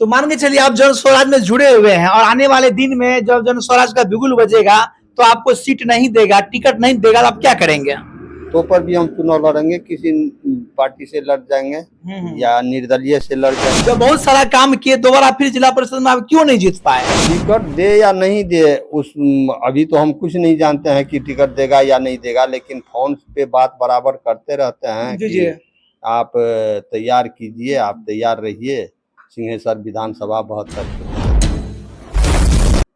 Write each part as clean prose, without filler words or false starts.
तो मान के चलिए आप जन स्वराज में जुड़े हुए हैं और आने वाले दिन में जब जन स्वराज का बिगुल बजेगा तो आपको सीट नहीं देगा, टिकट नहीं देगा, तो आप क्या करेंगे? तो पर भी हम चुनाव लड़ेंगे, किसी पार्टी से लड़ जाएंगे या निर्दलीय से लड़ जाएंगे। जो बहुत सारा काम किए, दोबारा फिर जिला परिषद में आप क्यों नहीं जीत पाए? टिकट दे या नहीं दे अभी तो हम कुछ नहीं जानते हैं कि टिकट देगा या नहीं देगा, लेकिन फोन पे बात बराबर करते रहते हैं कि आप तैयार कीजिए, आप तैयार रहिए, सिंहेश्वर विधानसभा 72।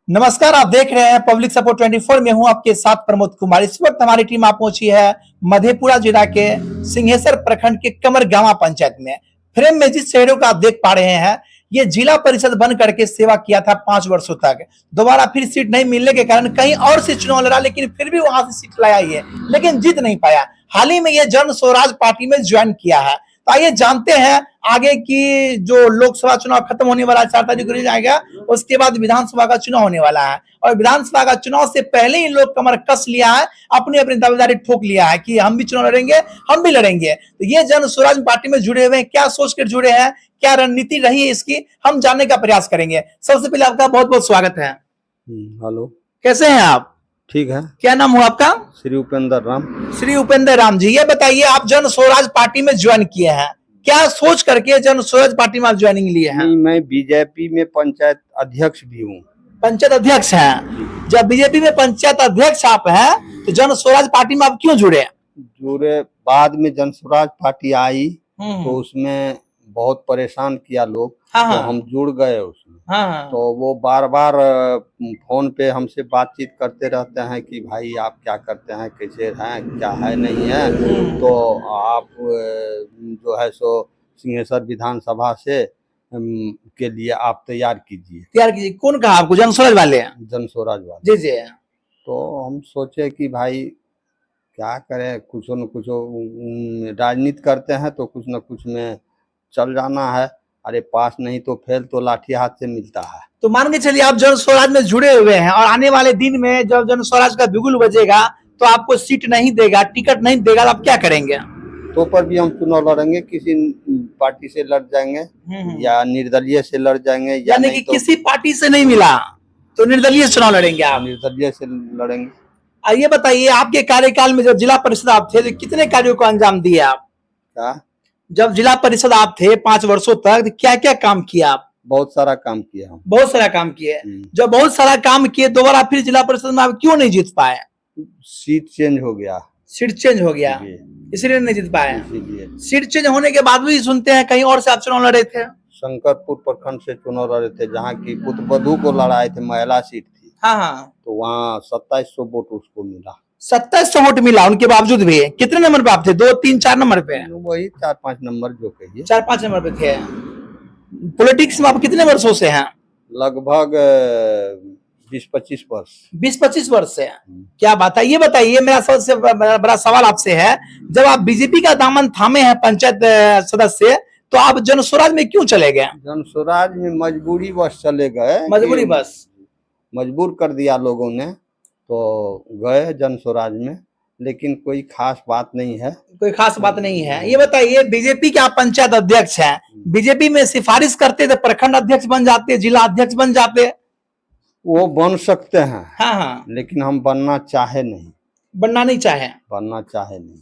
नमस्कार, आप देख रहे हैं पब्लिक सपोर्ट 24 में हूं आपके साथ प्रमोद कुमार। इस वक्त हमारी टीम आप पहुंची है मधेपुरा जिला के सिंहेश्वर प्रखंड के कमरगांवा पंचायत में। फ्रेम में जिस चेहरे को आप देख पा रहे हैं, ये जिला परिषद बन करके सेवा किया था 5 वर्षों तक। दोबारा फिर सीट नहीं मिलने के कारण कहीं और से चुनाव लड़ा, लेकिन फिर भी वहां से सीट लाया ही है, लेकिन जीत नहीं पाया। हाल ही में ये जन स्वराज पार्टी में ज्वाइन किया है। तो आइए जानते हैं आगे की जो लोकसभा चुनाव खत्म होने वाला 4 तारीख को जाएगा, उसके बाद विधानसभा का चुनाव होने वाला है और विधानसभा का चुनाव से पहले ही लोग कमर कस लिया है, अपनी अपनी दावेदारी ठोक लिया है कि हम भी चुनाव लड़ेंगे, हम भी लड़ेंगे। तो ये जन स्वराज पार्टी में जुड़े हुए हैं, क्या सोच कर जुड़े हैं, क्या रणनीति रही है इसकी, हम जानने का प्रयास करेंगे। सबसे पहले आपका बहुत बहुत स्वागत है। हेलो, कैसे हैं आप? ठीक है। क्या नाम हुआ आपका? श्री उपेंद्र राम। श्री उपेंद्र राम जी, ये बताइए आप जन स्वराज पार्टी में ज्वाइन किए हैं, क्या सोच करके जन स्वराज पार्टी में आप ज्वाइनिंग लिए हैं? मैं बीजेपी में पंचायत अध्यक्ष भी हूँ। पंचायत अध्यक्ष हैं? जब बीजेपी में पंचायत अध्यक्ष आप हैं तो जन स्वराज पार्टी में आप क्यों जुड़े? बाद में जन स्वराज पार्टी आई तो उसमें बहुत परेशान किया लोग, तो हम जुड़ गए उसमें। तो वो बार बार फोन पे हमसे बातचीत करते रहते हैं कि भाई आप क्या करते हैं, कैसे हैं, क्या है, नहीं है, तो आप जो है सो सिंहेश्वर विधानसभा से के लिए आप तैयार कीजिए। कौन कहा आपको? जन स्वराज वाले? जन स्वराज वाले। जी जी। तो हम सोचे कि भाई क्या करें, कुछ न कुछ राजनीति करते हैं तो कुछ न कुछ में चल जाना है। अरे पास नहीं तो फेल, तो लाठी हाथ से मिलता है। तो मान के चलिए आप जन स्वराज में जुड़े हुए हैं और आने वाले दिन में जब जन स्वराज का बिगुल बजेगा तो आपको सीट नहीं देगा, टिकट नहीं देगा, तो आप क्या करेंगे? तो पर भी हम चुनाव लड़ेंगे, किसी पार्टी से लड़ जाएंगे या निर्दलीय से लड़ जाएंगे, यानी कि किसी पार्टी से नहीं मिला तो निर्दलीय चुनाव लड़ेंगे आप? निर्दलीय से लड़ेंगे। ये बताइए आपके कार्यकाल में जब जिला परिषद आप थे तो कितने कार्यों को अंजाम दिए आप? क्या? जब जिला परिषद आप थे 5 वर्षों तक, क्या क्या काम किया आप? बहुत सारा काम किया हम। बहुत सारा काम किए। जब बहुत सारा काम किए, दोबारा फिर जिला परिषद में आप क्यों नहीं जीत पाए? सीट चेंज हो गया। सीट चेंज हो गया, इसलिए नहीं जीत पाए। सीट चेंज होने के बाद भी सुनते हैं कहीं और से आप चुनाव लड़े थे। शंकरपुर प्रखंड से चुनाव लड़े थे, जहाँ की पुत्रवधू को लड़ाए थे, महिला सीट थी। तो वहाँ 2700 वोट उसको मिला। 2700 वोट मिला, उनके बावजूद भी। कितने नंबर पे आप थे? 2, 3, 4 नंबर पे? वही 4-5 नंबर जो कहिए। 4-5 नंबर पे थे। पॉलिटिक्स में आप कितने वर्षों से हैं? लगभग 20-25 वर्ष। 20-25 वर्ष से। क्या बात है। ये बताइए, मेरा सबसे बड़ा सवाल आपसे है, जब आप बीजेपी का दामन थामे हैं पंचायत सदस्य, तो आप जन स्वराज में क्यों चले गए? जन स्वराज में मजबूरी बस चले गए। मजबूरी बस? मजबूर कर दिया लोगों ने, तो गए जन स्वराज में, लेकिन कोई खास बात नहीं है। कोई खास बात नहीं है। ये बताइए, बीजेपी के आप पंचायत अध्यक्ष हैं, बीजेपी में सिफारिश करते थे प्रखंड अध्यक्ष बन जाते, जिला अध्यक्ष बन जाते? वो बन सकते हैं। लेकिन हम बनना चाहे नहीं। बनना नहीं चाहे? बनना चाहे नहीं।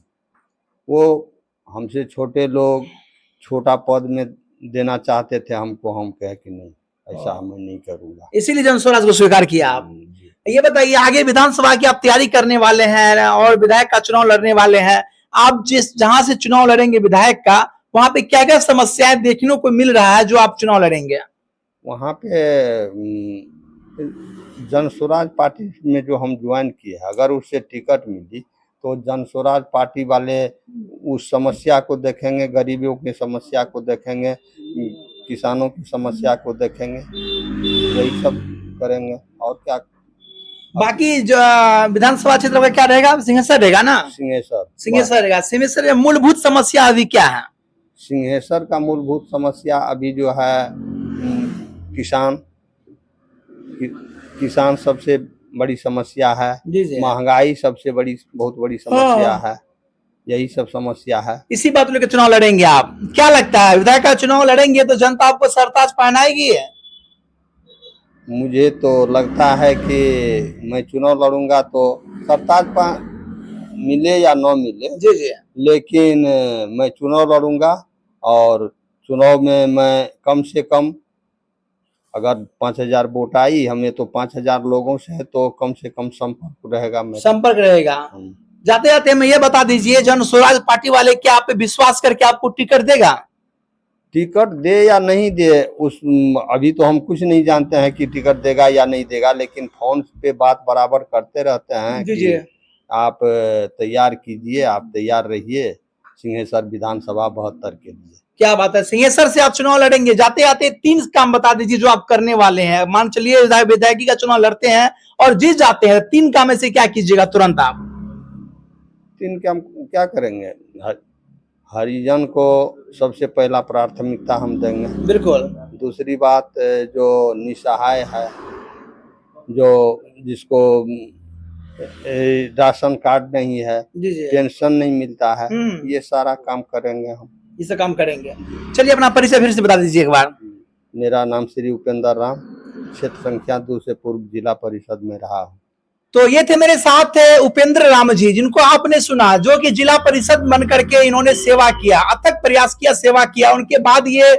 वो हमसे छोटे लोग छोटा पद में देना चाहते थे हमको, हम कहे कि नहीं, ऐसा मैं नहीं करूंगा, इसीलिए जन स्वराज को स्वीकार किया आप। ये बताइए, आगे विधानसभा की आप तैयारी करने वाले हैं और विधायक का चुनाव लड़ने वाले हैं, आप जहां से चुनाव लड़ेंगे विधायक का, वहां पे क्या क्या समस्याएं देखने को मिल रहा है जो आप चुनाव लड़ेंगे? वहां पे जन स्वराज पार्टी में जो हम ज्वाइन किए, अगर उससे टिकट मिली तो जन स्वराज पार्टी वाले उस समस्या को देखेंगे, गरीबों की समस्या को देखेंगे, किसानों की समस्या को देखेंगे, यही सब करेंगे और क्या। बाकी जो विधानसभा क्षेत्र का क्या रहेगा? सिंहेश्वर रहेगा ना? सिंहेश्वर रहेगा। सिंहेश्वर में मूलभूत समस्या अभी क्या है? सिंहेश्वर का मूलभूत समस्या अभी जो है किसान सबसे बड़ी समस्या है। महंगाई सबसे बड़ी, बहुत बड़ी समस्या है। यही सब समस्या है। इसी बात को लेकर चुनाव लड़ेंगे आप? क्या लगता है विधायक का चुनाव लड़ेंगे तो जनता आपको सरताज पहनाएगी? मुझे तो लगता है कि मैं चुनाव लड़ूंगा तो सरताज मिले या न मिले, जी जी, लेकिन मैं चुनाव लड़ूंगा और चुनाव में मैं कम से कम, अगर 5000 वोट आई हमें तो 5000 लोगों से तो कम संपर्क रहेगा मेरा। संपर्क रहेगा। जाते जाते हमें यह बता दीजिए, जन स्वराज पार्टी वाले क्या आप पे विश्वास करके आपको टिकट देगा? टिकट दे या नहीं दे अभी तो हम कुछ नहीं जानते हैं कि टिकट देगा या नहीं देगा, लेकिन फोन पे बात बराबर करते रहते हैं जी कि जी, आप तैयार कीजिए, आप तैयार रहिए सिंहेश्वर विधानसभा 72 के लिए। क्या बात है, सिंहेश्वर से आप चुनाव लड़ेंगे। जाते जाते 3 काम बता दीजिए जो आप करने वाले हैं। मान चलिए विधायकी का चुनाव लड़ते हैं और जीत जाते हैं, 3 काम में से क्या कीजिएगा तुरंत आप? 3 काम क्या करेंगे? हरिजन को सबसे पहला प्राथमिकता हम देंगे। बिल्कुल। दूसरी बात, जो निसहाय है, जो जिसको राशन कार्ड नहीं है, पेंशन नहीं मिलता है, ये सारा काम करेंगे हम। ये सब काम करेंगे। चलिए अपना परिचय फिर से बता दीजिए एक बार। मेरा नाम श्री उपेंद्र राम, क्षेत्र संख्या 2 से पूर्व जिला परिषद में रहा हूँ। तो ये थे मेरे साथ उपेंद्र राम जी, जिनको आपने सुना, जो कि जिला परिषद बन करके इन्होंने सेवा किया, अथक प्रयास किया, सेवा किया। उनके बाद ये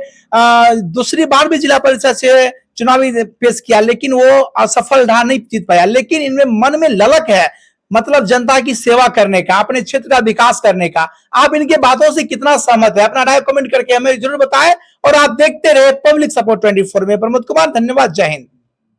दूसरी बार भी जिला परिषद से चुनावी पेश किया, लेकिन वो असफल रहा, नहीं जीत पाया। लेकिन इनमें मन में ललक है, मतलब जनता की सेवा करने का, अपने क्षेत्र का विकास करने का। आप इनके बातों से कितना सहमत है, अपना राय कमेंट करके हमें जरूर बताएं। और आप देखते रहे पब्लिक सपोर्ट 24 में। प्रमोद कुमार, धन्यवाद, जय हिंद।